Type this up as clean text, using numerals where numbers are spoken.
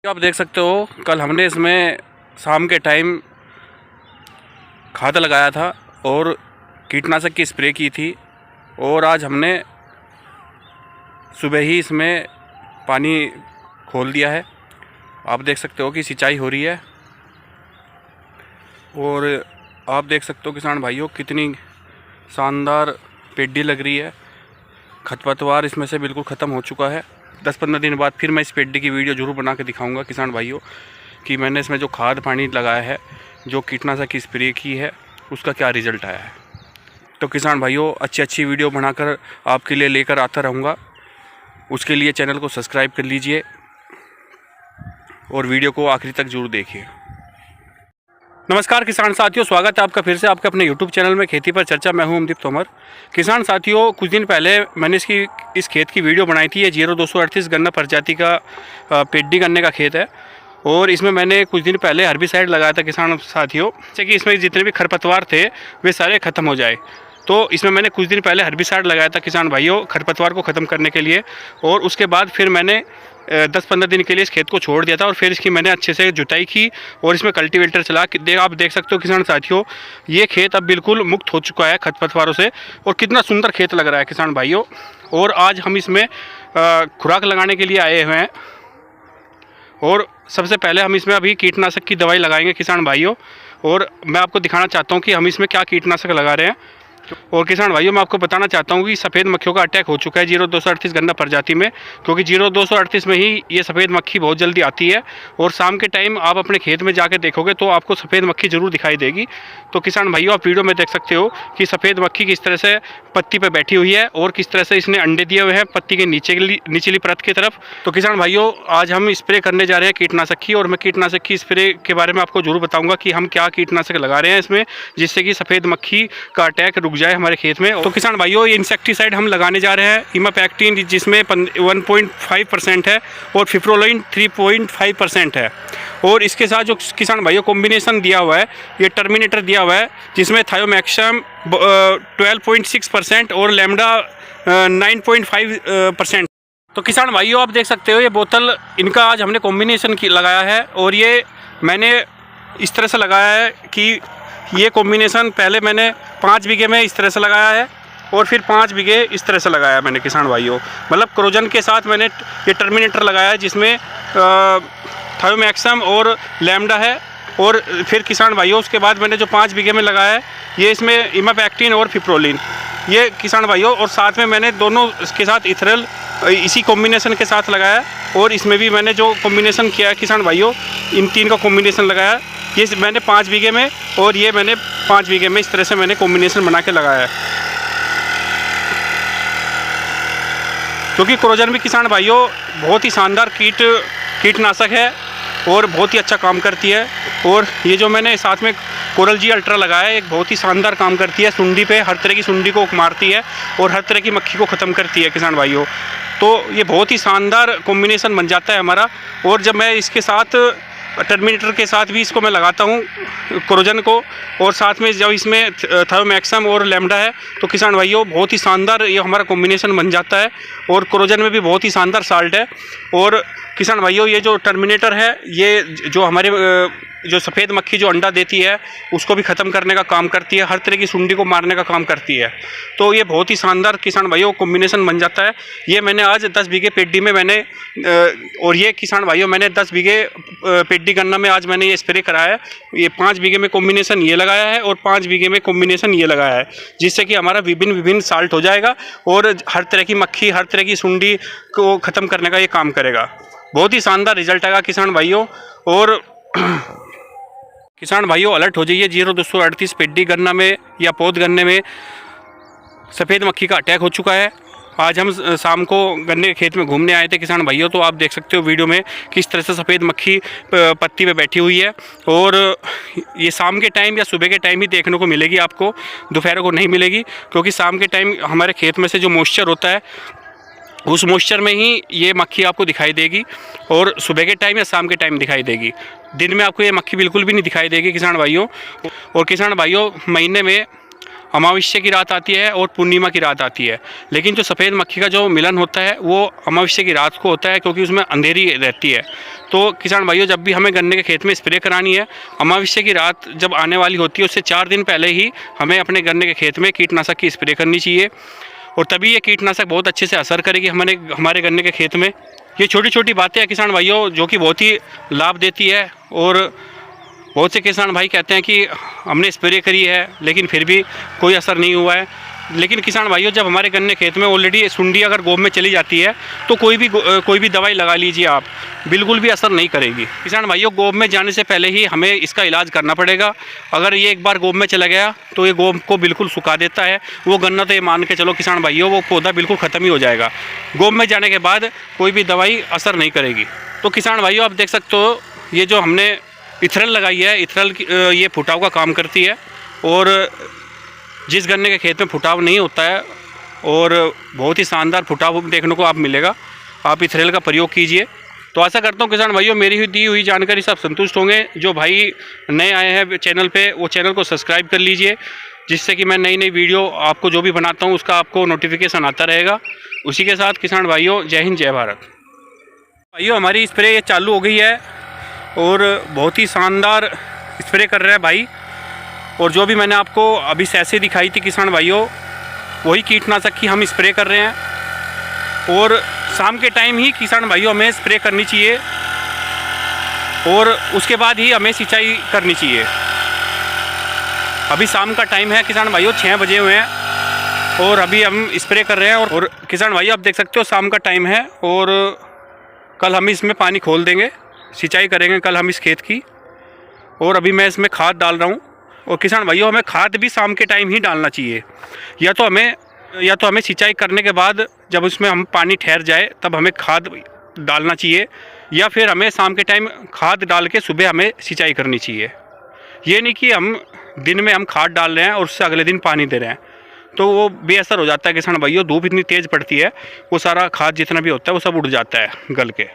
आप देख सकते हो कल हमने इसमें शाम के टाइम खाद लगाया था और कीटनाशक की स्प्रे की थी और आज हमने सुबह ही इसमें पानी खोल दिया है। आप देख सकते हो कि सिंचाई हो रही है और आप देख सकते हो किसान भाइयों कितनी शानदार पेडी लग रही है। खरपतवार इसमें से बिल्कुल ख़त्म हो चुका है। 10-15 दिन बाद फिर मैं इस पेडी की वीडियो ज़रूर बना के दिखाऊंगा किसान भाइयों कि मैंने इसमें जो खाद पानी लगाया है, जो कीटनाशक की स्प्रे की है, उसका क्या रिज़ल्ट आया है। तो किसान भाइयों अच्छी वीडियो बनाकर आपके लिए लेकर आता रहूँगा। उसके लिए चैनल को सब्सक्राइब कर लीजिए और वीडियो को आखिरी तक जरूर देखिए। नमस्कार किसान साथियों, स्वागत है आपका फिर से आपके अपने YouTube चैनल में खेती पर चर्चा। मैं हूं अमदीप तोमर। किसान साथियों, कुछ दिन पहले मैंने इस खेत की वीडियो बनाई थी। ये 0238 गन्ना प्रजाति का पेडी गन्ने का खेत है और इसमें मैंने कुछ दिन पहले हर्बिसाइड लगाया था किसान साथियों, जैसे कि इसमें जितने भी खरपतवार थे वे सारे ख़त्म हो जाए। तो इसमें मैंने कुछ दिन पहले हर्बिसाइड लगाया था किसान भाइयों खरपतवार को ख़त्म करने के लिए, और उसके बाद फिर मैंने 10-15 दिन के लिए इस खेत को छोड़ दिया था और फिर इसकी मैंने अच्छे से जुताई की और इसमें कल्टीवेटर चला। आप देख सकते हो किसान साथियों, ये खेत अब बिल्कुल मुक्त हो चुका है खरपतवारों से और कितना सुंदर खेत लग रहा है किसान भाइयों। और आज हम इसमें खुराक लगाने के लिए आए हुए हैं और सबसे पहले हम इसमें अभी कीटनाशक की दवाई लगाएंगे किसान भाइयों, और मैं आपको दिखाना चाहता हूँ कि हम इसमें क्या कीटनाशक लगा रहे हैं। और किसान भाइयों मैं आपको बताना चाहता हूँ कि सफ़ेद मक्खियों का अटैक हो चुका है 0238 गन्ना प्रजाति में, क्योंकि 0238 में ही ये सफ़ेद मक्खी बहुत जल्दी आती है और शाम के टाइम आप अपने खेत में जाके देखोगे तो आपको सफ़ेद मक्खी ज़रूर दिखाई देगी। तो किसान भाइयों आप वीडियो में देख सकते हो कि सफ़ेद मक्खी किस तरह से पत्ती पर बैठी हुई है और किस तरह से इसने अंडे दिए हुए हैं पत्ती के निचली परत की तरफ। तो किसान भाइयों आज हम स्प्रे करने जा रहे हैं कीटनाशक की, और मैं कीटनाशक की स्प्रे के बारे में आपको जरूर बताऊँगा कि हम क्या कीटनाशक लगा रहे हैं इसमें, जिससे कि सफ़ेद मक्खी का अटैक रुक जाए हमारे खेत में। तो किसान भाइयों ये इंसेक्टिसाइड हम लगाने जा रहे हैं इमापैक्टिन, जिसमें 1.5% है और फिप्रोलिन 3.5% है। और इसके साथ जो किसान भाइयों कॉम्बिनेशन दिया हुआ है, ये टर्मिनेटर दिया हुआ है जिसमें थायोमैक्सम 12.6% और लैम्डा 9.5%। तो किसान भाइयों आप देख सकते हो ये बोतल इनका आज हमने कॉम्बिनेशन लगाया है और ये मैंने इस तरह से लगाया है कि ये कॉम्बिनेशन पहले मैंने 5 बीघे में इस तरह से लगाया है और फिर 5 बीघे इस तरह से लगाया मैंने किसान भाइयों। मतलब क्रोजन के साथ मैंने ये टर्मिनेटर लगाया है जिसमें थायोमैक्सम और लैम्डा है, और फिर किसान भाइयों उसके बाद मैंने जो 5 बीघे में लगाया है ये इसमें इमापैक्टिन और फिप्रोलिन ये किसान भाइयों, और साथ में मैंने दोनों इसके साथ इथरल इसी कॉम्बिनेशन के साथ लगाया। और इसमें भी मैंने जो कॉम्बिनेशन किया है किसान भाइयों, इन 3 का कॉम्बिनेशन लगाया। ये मैंने 5 बीघे में और ये मैंने 5 बीघे में इस तरह से मैंने कॉम्बिनेशन बना के लगाया है, क्योंकि क्रोजन भी किसान भाइयों बहुत ही शानदार कीटनाशक है और बहुत ही अच्छा काम करती है। और ये जो मैंने साथ में कोरल जी अल्ट्रा लगाया है एक बहुत ही शानदार काम करती है, सुंडी पे हर तरह की सुंडी को मारती है और हर तरह की मक्खी को ख़त्म करती है किसान भाइयों। तो ये बहुत ही शानदार कॉम्बिनेशन बन जाता है हमारा। और जब मैं इसके साथ टर्मिनेटर के साथ भी इसको मैं लगाता हूँ क्रोजन को, और साथ में जब इसमें थायोमैक्सम और लैम्डा है तो किसान भाइयों बहुत ही शानदार ये हमारा कॉम्बिनेशन बन जाता है। और क्रोजन में भी बहुत ही शानदार साल्ट है। और किसान भाइयों ये जो टर्मिनेटर है ये जो हमारे जो सफ़ेद मक्खी जो अंडा देती है उसको भी ख़त्म करने का काम करती है, हर तरह की सुंडी को मारने का काम करती है। तो ये बहुत ही शानदार किसान भाइयों कॉम्बिनेशन बन जाता है। ये मैंने आज 10 बीघे पेडी में मैंने और ये किसान भाइयों मैंने 10 बीघे पेडी गन्ना में आज मैंने ये स्प्रे कराया है। ये 5 बीघे में कॉम्बिनेशन ये लगाया है और 5 बीघे में कॉम्बिनेशन ये लगाया है, जिससे कि हमारा विभिन्न साल्ट हो जाएगा और हर तरह की मक्खी हर तरह की सुंडी को ख़त्म करने का ये काम करेगा। बहुत ही शानदार रिजल्ट आएगा किसान भाइयों। और किसान भाइयों अलर्ट हो जाइए, 0238 पेडी गन्ना में या पौध गन्ने में सफ़ेद मक्खी का अटैक हो चुका है। आज हम शाम को गन्ने के खेत में घूमने आए थे किसान भाइयों, तो आप देख सकते हो वीडियो में किस तरह से सफ़ेद मक्खी पत्ती पे बैठी हुई है। और ये शाम के टाइम या सुबह के टाइम ही देखने को मिलेगी आपको, दोपहर को नहीं मिलेगी, क्योंकि शाम के टाइम हमारे खेत में से जो मॉइस्चर होता है उस मॉइस्चर में ही ये मक्खी आपको दिखाई देगी, और सुबह के टाइम या शाम के टाइम दिखाई देगी। दिन में आपको ये मक्खी बिल्कुल भी नहीं दिखाई देगी किसान भाइयों। और किसान भाइयों महीने में अमावस्या की रात आती है और पूर्णिमा की रात आती है, लेकिन जो सफ़ेद मक्खी का जो मिलन होता है वो अमावस्या की रात को होता है, क्योंकि उसमें अंधेरी रहती है। तो किसान भाइयों, जब भी हमें गन्ने के खेत में स्प्रे करानी है, अमावस्या की रात जब आने वाली होती है उससे 4 दिन पहले ही हमें अपने गन्ने के खेत में कीटनाशक की स्प्रे करनी चाहिए, और तभी ये कीटनाशक बहुत अच्छे से असर करेगी हमारे गन्ने के खेत में। ये छोटी छोटी बातें हैं किसान भाइयों जो कि बहुत ही लाभ देती है। और बहुत से किसान भाई कहते हैं कि हमने स्प्रे करी है लेकिन फिर भी कोई असर नहीं हुआ है। लेकिन किसान भाइयों, जब हमारे गन्ने खेत में ऑलरेडी सुंडी अगर गोब में चली जाती है तो कोई भी दवाई लगा लीजिए आप, बिल्कुल भी असर नहीं करेगी। किसान भाइयों, गोब में जाने से पहले ही हमें इसका इलाज करना पड़ेगा। अगर ये एक बार गोब में चला गया तो ये गोब को बिल्कुल सुखा देता है। वो गन्ना तो ये मान के चलो किसान भाइयों, वो पौधा बिल्कुल ख़त्म ही हो जाएगा। गोब में जाने के बाद कोई भी दवाई असर नहीं करेगी। तो किसान भाइयों, आप देख सकते हो ये जो हमने इथरल लगाई है, इथरल ये फुटाव का काम करती है। और जिस गन्ने के खेत में फुटाव नहीं होता है और बहुत ही शानदार फुटाव देखने को आप मिलेगा, आप इथरल का प्रयोग कीजिए। तो आशा करता हूँ किसान भाइयों, मेरी दी हुई जानकारी से आप संतुष्ट होंगे। जो भाई नए आए हैं चैनल पे, वो चैनल को सब्सक्राइब कर लीजिए, जिससे कि मैं नई नई वीडियो आपको जो भी बनाता हूँ उसका आपको नोटिफिकेशन आता रहेगा। उसी के साथ किसान भाइयों, जय हिंद जय भारत। भाइयों, हमारी स्प्रे ये चालू हो गई है और बहुत ही शानदार स्प्रे कर रहे हैं भाई। और जो भी मैंने आपको अभी सैसे दिखाई थी किसान भाइयों, वही कीटनाशक की हम स्प्रे कर रहे हैं। और शाम के टाइम ही किसान भाइयों हमें स्प्रे करनी चाहिए और उसके बाद ही हमें सिंचाई करनी चाहिए। अभी शाम का टाइम है किसान भाइयों, 6 बजे हुए हैं और अभी हम स्प्रे कर रहे हैं। और किसान भाइयों, आप देख सकते हो शाम का टाइम है और कल हम इसमें पानी खोल देंगे, सिंचाई करेंगे कल हम इस खेत की। और अभी मैं इसमें खाद डाल रहा हूँ। और किसान भाइयों, हमें खाद भी शाम के टाइम ही डालना चाहिए। या तो हमें सिंचाई करने के बाद जब उसमें हम पानी ठहर जाए तब हमें खाद डालना चाहिए, या फिर हमें शाम के टाइम खाद डाल के सुबह हमें सिंचाई करनी चाहिए। ये नहीं कि हम दिन में हम खाद डाल रहे हैं और उससे अगले दिन पानी दे रहे हैं, तो वो बेअसर हो जाता है किसान भाइयों। धूप इतनी तेज़ पड़ती है, वो सारा खाद जितना भी होता है वो सब उड़ जाता है गल के।